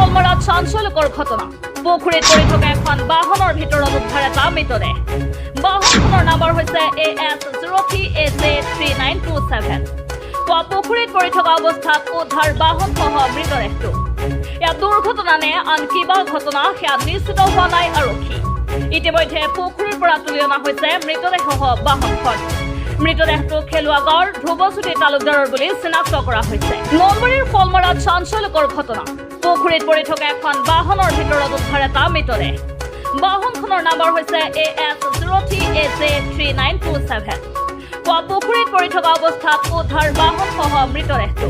ফলমৰা চাঞ্চল্যকৰ ঘটনা পুখুৰীত পৰি থকা এখন বাহনৰ ভিতৰত উদ্ধাৰ এটা মৃতদেহ বাহনখনৰ নম্বৰ হৈছে AS03AJ3927 পুখুৰীত পৰি থকা অৱস্থাত উদ্ধাৰ বাহনসহ মৃতদেহটো ইয়াত দুৰ্ঘটনা নে আন কিবা ঘটনা সেয়া নিশ্চিত হোৱা নাই আৰক্ষী ইতিমধ্যে পুখুৰীৰ পৰা তুলি অনা হৈছে মৃতদেহসহ বাহনখন মৃতদেহটো খেলুৱা গাঁৱৰ ধ্ৰুৱজ্যোতি তালুকদাৰৰ বুলি চিনাক্ত কৰা হৈছে নলবাৰীৰ ফলমৰাত চাঞ্চল্যকৰ ঘটনা পুখুৰীত পৰি থকা এখন বাহনৰ ভিতৰত উদ্ধাৰ এটা মৃতদেহ বাহনখনৰ নম্বৰ হৈছে AS03AJ3927 পুখুৰীত পৰি থকা অৱস্থাত উদ্ধাৰ বাহনসহ মৃতদেহটো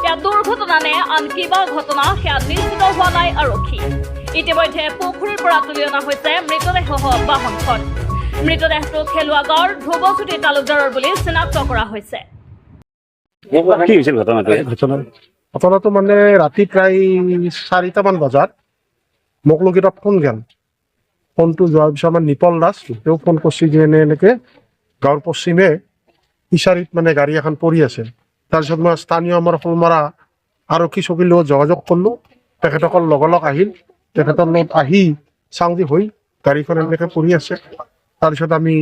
ইয়াত দুৰ্ঘটনা নে আন কিবা ঘটনা সেয়া নিশ্চিত হোৱা নাই আৰক্ষী ইতিমধ্যে পুখুৰীৰ পৰা তুলি অনা হৈছে মৃতদেহসহ বাহনখন মৃতদেহটো খেলুৱা গাঁৱৰ ধ্ৰুৱজ্যোতি তালুকদাৰৰ বুলি চিনাক্ত কৰা হৈছে কি হৈছিল ঘটনাটো মানে ৰাতি প্ৰায় 4টামান বজাত মোক লোক এটা ফোন গেল ফোনটো যোৱাৰ পিছত আমাৰ নিপল দাস তেওঁ ফোন কৰিছে যে এনেকে গাঁৱৰ পশ্চিমে ফিচাৰীত মানে গাড়ী এখন পৰি আছে তাৰপিছত মই স্থানীয় আমাৰ ফলমৰা আৰক্ষী চকীৰ লগত যোগাযোগ কৰিলোঁ তেখেতসকল লগ আহিল তেখেতৰ লগত আহি চাংজি হৈ গাড়ীখন এনেকে পৰি আছে তাৰপিছত আমি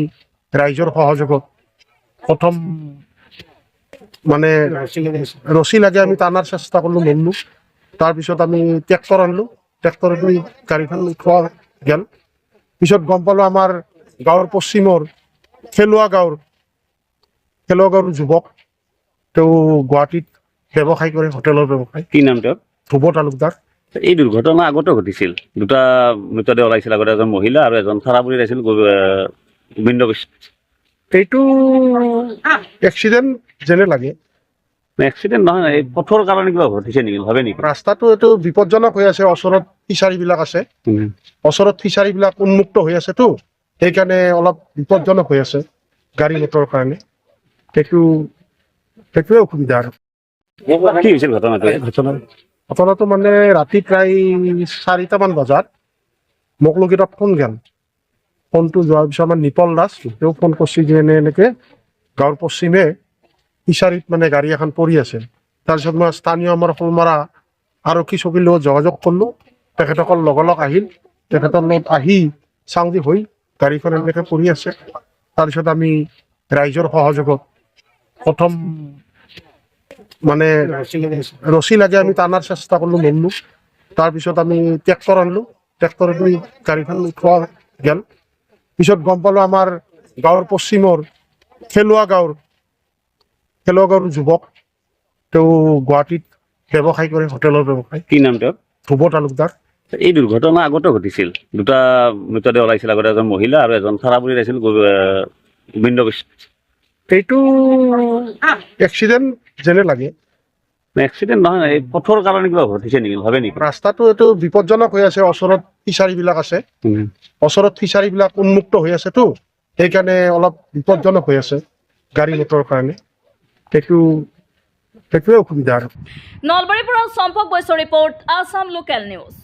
ৰাইজৰ সহযোগত প্ৰথম মানে ৰছী লাগে আমি টানাৰ চেষ্টা কৰিলোঁ নললোঁ তাৰপিছত আমি ট্ৰেক্টৰ আনিলোঁ ট্ৰেক্টৰত গাড়ীখন উঠোৱা গেল পিছত গম পালোঁ আমাৰ গাঁৱৰ পশ্চিমৰ খেলুৱা গাঁৱৰ যুৱক তেওঁ গুৱাহাটীত ব্যৱসায় কৰে হোটেলৰ ব্যৱসায় কি নাম তেওঁৰ ধ্ৰুৱ তালুকদাৰ এই দুৰ্ঘটনা আগতে ঘটিছিল দুটা মৃতদেহ ওলাইছিল আগতে এজন মহিলা আৰু এজন থাৰাপুৰীত আছিল গোবিন্দ কৃষ্ণ এইটো এক্সিডেণ্ট যেনে লাগে এক্সিডেণ্ট নহয় এই পথৰ কাৰণে কিবা ঘটিছে নেকি ভাবে নেকি ৰাস্তাটো এইটো বিপদজনক হৈ আছে ওচৰত ফিচাৰীবিলাক আছে ওচৰত ফিচাৰীবিলাক উন্মুক্ত হৈ আছেতো সেইকাৰণে অলপ বিপদজনক হৈ আছে গাড়ী মটৰৰ কাৰণে সেইটোৱে অসুবিধা আৰু কি হৈছিল ঘটনাটো মানে ৰাতি প্ৰায় 4টামান বজাত মোক লোক এটা ফোন গেল ফোনটো যোৱাৰ পিছত আমাৰ নিপল দাস তেওঁ ফোন কৰিছে যে এনেকে গাঁৱৰ পশ্চিমে ফিচাৰীত মানে গাড়ী এখন পৰি আছে তাৰপিছত মই স্থানীয় আমাৰ ফলমৰা আৰক্ষী চকীৰ লগত যোগাযোগ কৰিলোঁ তেখেতসকল লগ আহিল তেখেতৰ লগত আহি চাংজি হৈ গাড়ীখন এনেকে পৰি আছে তাৰপিছত আমি ৰাইজৰ সহযোগত প্ৰথম মানে ৰছী লাগে আমি টানাৰ চেষ্টা কৰিলোঁ নললোঁ তাৰপিছত আমি ট্ৰেক্টৰ আনিলোঁ ট্ৰেক্টৰত গাড়ীখন উঠোৱা গেল পিছত গম পালোঁ আমাৰ গাঁৱৰ পশ্চিমৰ খেলুৱা গাঁৱৰ যুৱক তেওঁ গুৱাহাটীত ব্যৱসায় কৰে হোটেলৰ ব্যৱসায় কি নাম তেওঁৰ ধ্ৰুৱ তালুকদাৰ এই দুৰ্ঘটনা আগতে ঘটিছিল দুটা মৃতদেহ ওলাইছিল আগতে এজন মহিলা আৰু এজন থাৰাপুৰীত আছিল গোবিন্দ কৃষ্ণ এইটো এক্সিডেণ্ট যেনে লাগে এক্সিডেণ্ট নহয় এই পথৰ কাৰণে কিবা ঘটিছে নেকি ভাবে নেকি ৰাস্তাটো এইটো বিপদজনক হৈ আছে ওচৰত ফিচাৰীবিলাক আছে ওচৰত ফিচাৰীবিলাক উন্মুক্ত হৈ আছেতো সেইকাৰণে অলপ বিপদজনক হৈ আছে গাড়ী মটৰৰ কাৰণে সেইটোৱে অসুবিধা আৰু নলবাৰীৰ পৰা চম্পক বৈশ্যৰ ৰিপৰ্ট আছাম লোকেল নিউজ।